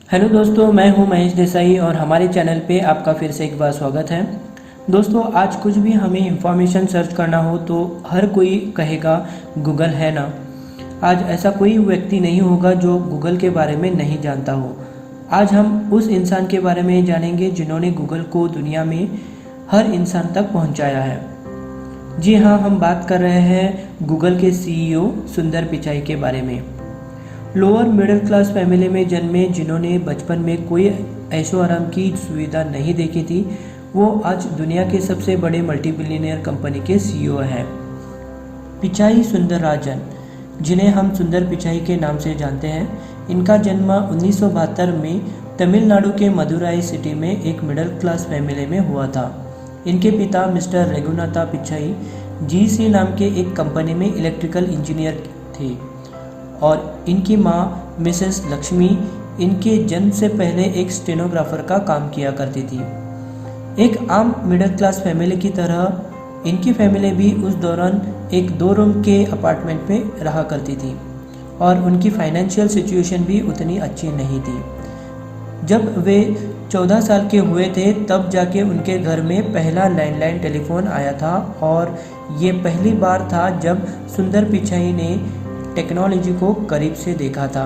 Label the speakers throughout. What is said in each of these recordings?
Speaker 1: Hello दोस्तों, मैं हूं महेश देसाई और हमारे चैनल पे आपका फिर से एक बार स्वागत है। दोस्तों, आज कुछ भी हमें इंफॉर्मेशन सर्च करना हो तो हर कोई कहेगा गूगल है ना। आज ऐसा कोई व्यक्ति नहीं होगा जो गूगल के बारे में नहीं जानता हो। आज हम उस इंसान के बारे में जानेंगे जिन्होंने गूगल को दुनिया में हर इंसान तक पहुंचाया है। जी हाँ, हम बात कर रहे हैं गूगल के सीईओ सुंदर पिचाई के बारे में। लोअर मिडिल क्लास फैमिली में जन्मे, जिन्होंने बचपन में कोई ऐशो आराम की सुविधा नहीं देखी थी, वो आज दुनिया के सबसे बड़े मल्टीबिलियनियर कंपनी के सीईओ हैं। पिचाई सुंदरराजन, जिन्हें हम सुंदर पिचाई के नाम से जानते हैं, इनका जन्म 1972 में तमिलनाडु के मदुराई सिटी में एक मिडिल क्लास फैमिली में हुआ था। इनके पिता मिस्टर रघुनाथा पिचाई जीसी नाम के एक कंपनी में इलेक्ट्रिकल इंजीनियर थे और इनकी माँ मिसेस लक्ष्मी इनके जन्म से पहले एक स्टेनोग्राफर का काम किया करती थी। एक आम मिडिल क्लास फैमिली की तरह इनकी फैमिली भी उस दौरान एक 2 रूम के अपार्टमेंट में रहा करती थी और उनकी फाइनेंशियल सिचुएशन भी उतनी अच्छी नहीं थी। जब वे 14 साल के हुए थे तब जाके उनके घर में पहला लैंडलाइन टेलीफोन आया था और ये पहली बार था जब सुंदर पिचाई ने टेक्नोलॉजी को करीब से देखा था।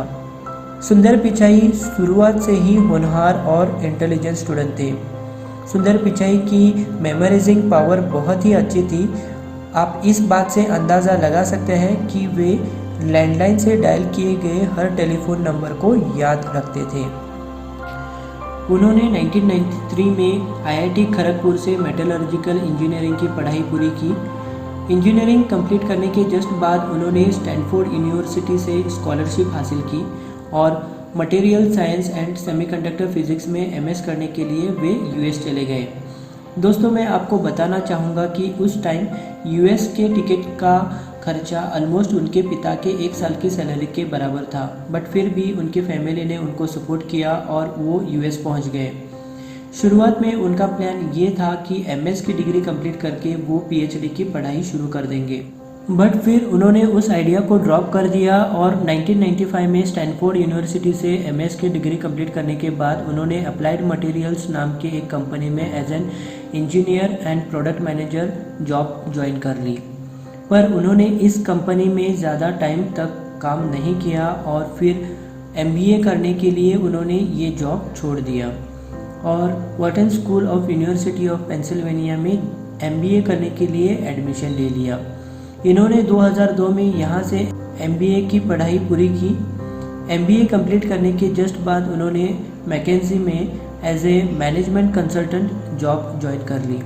Speaker 1: सुंदर पिचाई शुरुआत से ही होनहार और इंटेलिजेंट स्टूडेंट थे। सुंदर पिचाई की मेमोराइजिंग पावर बहुत ही अच्छी थी। आप इस बात से अंदाज़ा लगा सकते हैं कि वे लैंडलाइन से डायल किए गए हर टेलीफोन नंबर को याद रखते थे। उन्होंने 1993 में आईआईटी खड़गपुर से मेटलर्जिकल इंजीनियरिंग की पढ़ाई पूरी की। इंजीनियरिंग कंप्लीट करने के जस्ट बाद उन्होंने स्टैनफोर्ड यूनिवर्सिटी से स्कॉलरशिप हासिल की और material science and semiconductor physics में एमएस करने के लिए वे यूएस चले गए। दोस्तों, मैं आपको बताना चाहूँगा कि उस टाइम यूएस के टिकट का खर्चा ऑलमोस्ट उनके पिता के 1 साल की सैलरी के बराबर था, बट फिर भी उनके फैमिली ने उनको सपोर्ट किया और वो यूएस पहुँच गए। शुरुआत में उनका प्लान ये था कि एमएस की डिग्री कंप्लीट करके वो पीएचडी की पढ़ाई शुरू कर देंगे, बट फिर उन्होंने उस आइडिया को ड्रॉप कर दिया और 1995 में स्टैनफोर्ड यूनिवर्सिटी से एमएस की डिग्री कंप्लीट करने के बाद उन्होंने अप्लाइड मटेरियल्स नाम के एक कंपनी में as an engineer and product manager job join कर ली। पर उन्होंने इस कंपनी में ज़्यादा टाइम तक काम नहीं किया और फिर एमबीए करने के लिए उन्होंने ये जॉब छोड़ दिया और Wharton school of university of Pennsylvania में एमबीए करने के लिए एडमिशन ले लिया। इन्होंने 2002 में यहाँ से एमबीए की पढ़ाई पूरी की। एमबीए कंप्लीट करने के जस्ट बाद उन्होंने मैकेंजी में as a management consultant job join कर ली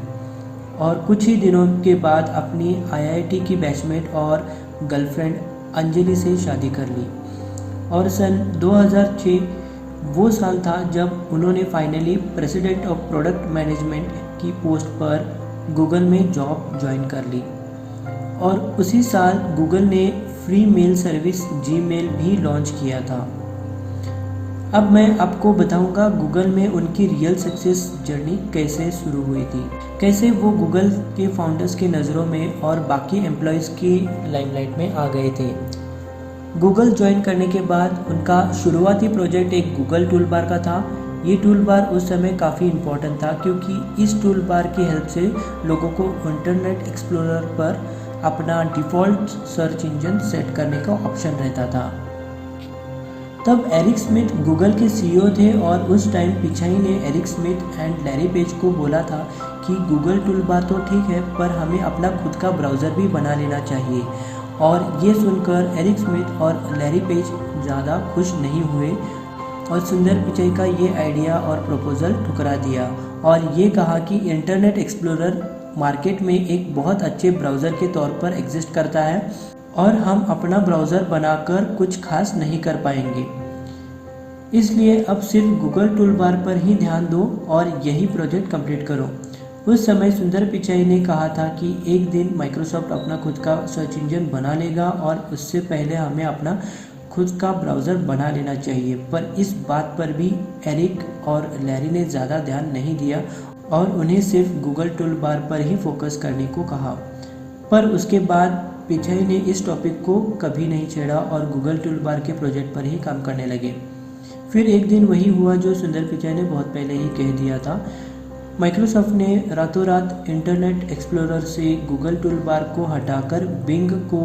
Speaker 1: और कुछ ही दिनों के बाद अपनी आईआईटी की बैचमेट और गर्लफ्रेंड अंजलि से शादी कर ली। और सन 2006 वो साल था जब उन्होंने finally president of product management की पोस्ट पर गूगल में जॉब ज्वाइन कर ली और उसी साल गूगल ने फ्री मेल सर्विस जीमेल भी लॉन्च किया था। अब मैं आपको बताऊंगा गूगल में उनकी रियल सक्सेस जर्नी कैसे शुरू हुई थी, कैसे वो गूगल के फाउंडर्स की नज़रों में और बाकी एम्प्लॉयज़ की लाइमलाइट में आ गए थे। गूगल ज्वाइन करने के बाद उनका शुरुआती प्रोजेक्ट एक गूगल टूल बार का था। ये टूल बार उस समय काफ़ी इम्पोर्टेंट था क्योंकि इस टूल बार की हेल्प से लोगों को इंटरनेट एक्सप्लोरर पर अपना डिफ़ॉल्ट सर्च इंजन सेट करने का ऑप्शन रहता था। तब एरिक स्मिथ गूगल के सीईओ थे और उस टाइम पिचाई ने Eric Schmidt and Larry Page को बोला था कि गूगल टूल बार तो ठीक है पर हमें अपना खुद का ब्राउज़र भी बना लेना चाहिए। और ये सुनकर एरिक स्मिथ और लैरी पेज ज़्यादा खुश नहीं हुए और सुंदर पिचाई का ये आइडिया और प्रपोज़ल ठुकरा दिया और ये कहा कि इंटरनेट एक्सप्लोरर मार्केट में एक बहुत अच्छे ब्राउज़र के तौर पर एग्जिस्ट करता है और हम अपना ब्राउज़र बनाकर कुछ खास नहीं कर पाएंगे, इसलिए अब सिर्फ गूगल टूल बार पर ही ध्यान दो और यही प्रोजेक्ट कंप्लीट करो। उस समय सुंदर पिचाई ने कहा था कि एक दिन माइक्रोसॉफ्ट अपना खुद का सर्च इंजन बना लेगा और उससे पहले हमें अपना खुद का ब्राउज़र बना लेना चाहिए, पर इस बात पर भी एरिक और लैरी ने ज़्यादा ध्यान नहीं दिया और उन्हें सिर्फ गूगल टूल बार पर ही फोकस करने को कहा। पर उसके बाद पिचाई ने इस टॉपिक को कभी नहीं छेड़ा और गूगल टूल बार के प्रोजेक्ट पर ही काम करने लगे। फिर एक दिन वही हुआ जो सुंदर पिचाई ने बहुत पहले ही कह दिया था। माइक्रोसॉफ्ट ने रातों रात इंटरनेट एक्सप्लोरर से गूगल टूल बार को हटाकर बिंग को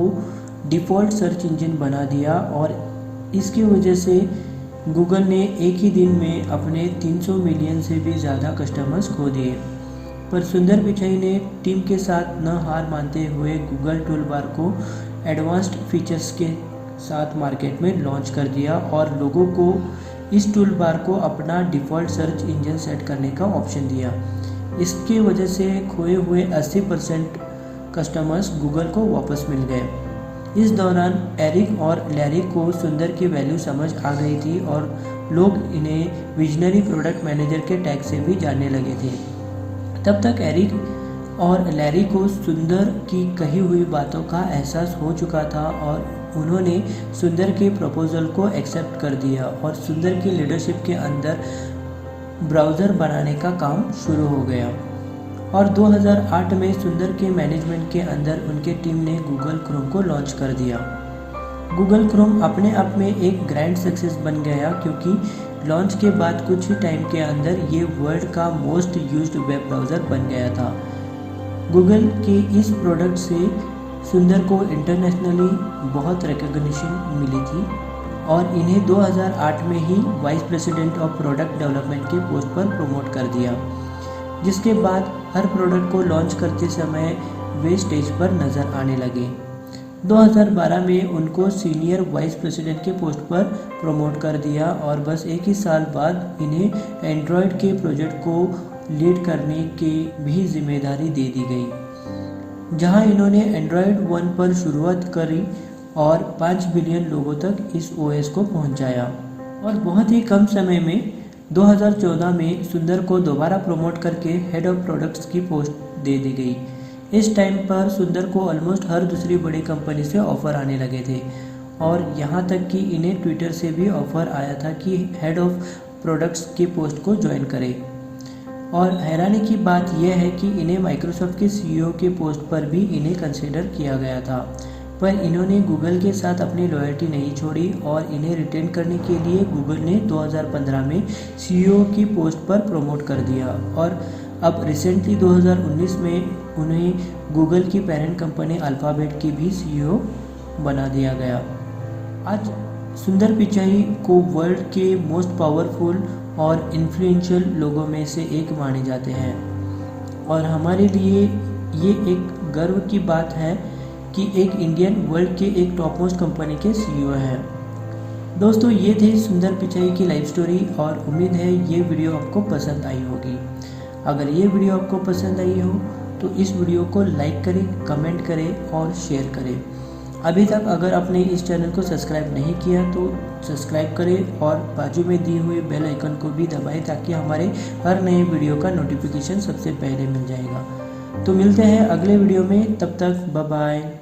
Speaker 1: डिफ़ॉल्ट सर्च इंजन बना दिया और इसकी वजह से गूगल ने एक ही दिन में अपने 300 मिलियन से भी ज़्यादा कस्टमर्स खो दिए। पर सुंदर पिचाई ने टीम के साथ न हार मानते हुए गूगल टूल बार को एडवांस्ड फीचर्स के साथ मार्केट में लॉन्च कर दिया और लोगों को इस टूल बार को अपना डिफ़ॉल्ट सर्च इंजन सेट करने का ऑप्शन दिया। इसकी वजह से खोए हुए 80% कस्टमर्स गूगल को वापस मिल गए। इस दौरान एरिक और लैरी को सुंदर की वैल्यू समझ आ गई थी और लोग इन्हें विजनरी प्रोडक्ट मैनेजर के टैग से भी जानने लगे थे। तब तक एरिक और लैरी को सुंदर की कही हुई बातों का एहसास हो चुका था और उन्होंने सुंदर के प्रपोजल को एक्सेप्ट कर दिया और सुंदर की लीडरशिप के अंदर ब्राउज़र बनाने का काम शुरू हो गया। और 2008 में सुंदर के मैनेजमेंट के अंदर उनके टीम ने गूगल क्रोम को लॉन्च कर दिया। गूगल क्रोम अपने आप में एक ग्रैंड सक्सेस बन गया क्योंकि लॉन्च के बाद कुछ ही टाइम के अंदर ये वर्ल्ड का मोस्ट यूज्ड वेब ब्राउज़र बन गया था। गूगल के इस प्रोडक्ट से सुंदर को इंटरनेशनली बहुत रिकॉग्निशन मिली थी और इन्हें 2008 में ही vice president of product development के पोस्ट पर प्रमोट कर दिया, जिसके बाद हर प्रोडक्ट को लॉन्च करते समय वे स्टेज पर नज़र आने लगे। 2012 में उनको सीनियर वाइस प्रेसिडेंट के पोस्ट पर प्रमोट कर दिया और बस एक ही साल बाद इन्हें एंड्रॉयड के प्रोजेक्ट को लीड करने की भी जिम्मेदारी दे दी गई, जहां इन्होंने एंड्रॉयड 1 पर शुरुआत करी और 5 बिलियन लोगों तक इस ओएस को पहुंचाया। और बहुत ही कम समय में 2014 में सुंदर को दोबारा प्रमोट करके हेड ऑफ प्रोडक्ट्स की पोस्ट दे दी गई। इस टाइम पर सुंदर को ऑलमोस्ट हर दूसरी बड़ी कंपनी से ऑफ़र आने लगे थे और यहाँ तक कि इन्हें ट्विटर से भी ऑफ़र आया था कि हेड ऑफ प्रोडक्ट्स की पोस्ट को ज्वाइन करें। और हैरानी की बात यह है कि इन्हें माइक्रोसॉफ्ट के सीईओ के पोस्ट पर भी इन्हें कंसिडर किया गया था, पर इन्होंने गूगल के साथ अपनी लॉयल्टी नहीं छोड़ी और इन्हें रिटेन करने के लिए गूगल ने 2015 में सीईओ की पोस्ट पर प्रमोट कर दिया और अब रिसेंटली 2019 में उन्हें गूगल की पेरेंट कंपनी अल्फ़ाबेट की भी सीईओ बना दिया गया। आज सुंदर पिचाई को वर्ल्ड के मोस्ट पावरफुल और इन्फ्लुएंशियल लोगों में से एक माने जाते हैं और हमारे लिए ये एक गर्व की बात है कि एक इंडियन वर्ल्ड के एक टॉप मोस्ट कंपनी के सीईओ हैं। दोस्तों, ये थी सुंदर पिचाई की लाइफ स्टोरी और उम्मीद है ये वीडियो आपको पसंद आई होगी। अगर ये वीडियो आपको पसंद आई हो तो इस वीडियो को लाइक करें, कमेंट करें और शेयर करें। अभी तक अगर आपने इस चैनल को सब्सक्राइब नहीं किया तो सब्सक्राइब करें और बाजू में दी हुई बेल आइकन को भी दबाएं ताकि हमारे हर नए वीडियो का नोटिफिकेशन सबसे पहले मिल जाएगा। तो मिलते हैं अगले वीडियो में, तब तक बाय बाय।